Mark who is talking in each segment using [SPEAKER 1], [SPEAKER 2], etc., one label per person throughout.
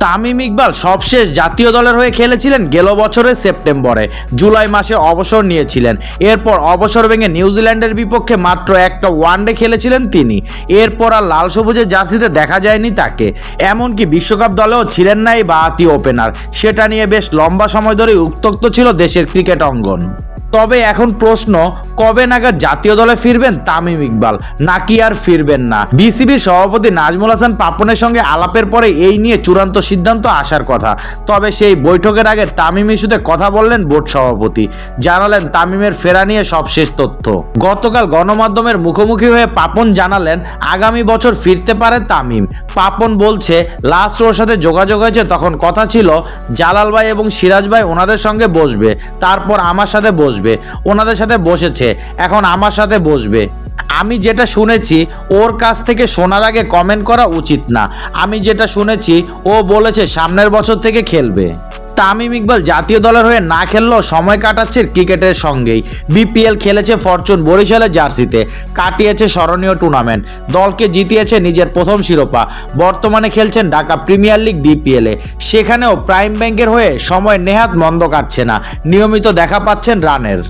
[SPEAKER 1] তামিম ইকবাল সবশেষ জাতীয় দলের হয়ে খেলেছিলেন গেল বছরের সেপ্টেম্বরে, জুলাই মাসে অবসর নিয়েছিলেন। এরপর অবসর ভেঙে নিউজিল্যান্ডের বিপক্ষে মাত্র একটা ওয়ানডে খেলেছিলেন তিনি। এরপর আর লাল সবুজের জার্সিতে দেখা যায়নি তাকে, এমনকি বিশ্বকাপ দলেও ছিলেন না এই বাঁহাতি ওপেনার। সেটা নিয়ে বেশ লম্বা সময় ধরেই উত্তক্ত ছিল দেশের ক্রিকেট অঙ্গন। তবে এখন প্রশ্ন, কবে নাগাদ জাতীয় দলে ফিরবেন তামিম ইকবাল, নাকি আর ফিরবেন না? বিসিবির সভাপতি নাজমুল হাসান পাপনের সঙ্গে আলাপের পরে এই নিয়ে চূড়ান্ত সিদ্ধান্ত আসার কথা। তবে সেই বৈঠকের আগে তামিম ইস্যুতে কথা বললেন বোর্ড সভাপতি, জানালেন তামিমের ফেরা নিয়ে সবশেষ তথ্য। গতকাল গণমাধ্যমের মুখোমুখি হয়ে পাপন জানালেন আগামী বছর ফিরতে পারে তামিম। পাপন বলছে, লাস্ট ওর সাথে যোগাযোগ হয়েছে তখন কথা ছিল জালাল ভাই এবং সিরাজ ভাই ওনাদের সঙ্গে বসবে, তারপর আমার সাথে বসবে, ওনাদের সাথে বসেছে, এখন আমার সাথে বসবে। আমি যেটা শুনেছি, ওর কাছ থেকে শোনার আগে কমেন্ট করা উচিত না। আমি যেটা শুনেছি, ও বলেছে সামনের বছর থেকে খেলবে। তামিম ইকবাল জাতীয় দলের হয়ে না খেললেও সময় কাটাচ্ছে ক্রিকেটের সঙ্গেই। বিপিএল খেলেছে ফরচুন বরিশালের জার্সিতে, কাটিয়েছে স্মরণীয় টুর্নামেন্ট, দলকে জিতিয়েছে নিজের প্রথম শিরোপা। বর্তমানে খেলছেন ঢাকা প্রিমিয়ার লিগ ডিপিএলে, সেখানেও প্রাইম ব্যাংকের হয়ে সময় নেহাত মন্দ কাটছে না, নিয়মিত দেখা পাচ্ছেন রানের।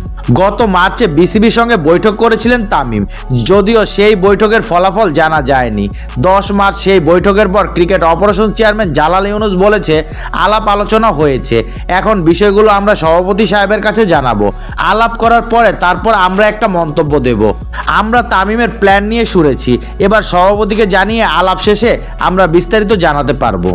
[SPEAKER 1] গত মার্চে বিসিবির সঙ্গে বৈঠক করেছিলেন তামিম, যদিও সেই বৈঠকের ফলাফল জানা যায়নি। 10 মার্চ সেই বৈঠকের পর cricket operation chairman Jalal Yunus বলেছে আলাপ আলোচনা হয়েছে, এখন বিষয়গুলো আমরা সভাপতি সাহেবের কাছে জানাবো। আলাপ করার পরে তারপর আমরা একটা মন্তব্য দেব। আমরা তামিমের প্ল্যান নিয়ে শুনেছি, এবার সভাপতিকে জানিয়ে আলাপ শেষে আমরা বিস্তারিত জানাতে পারবো।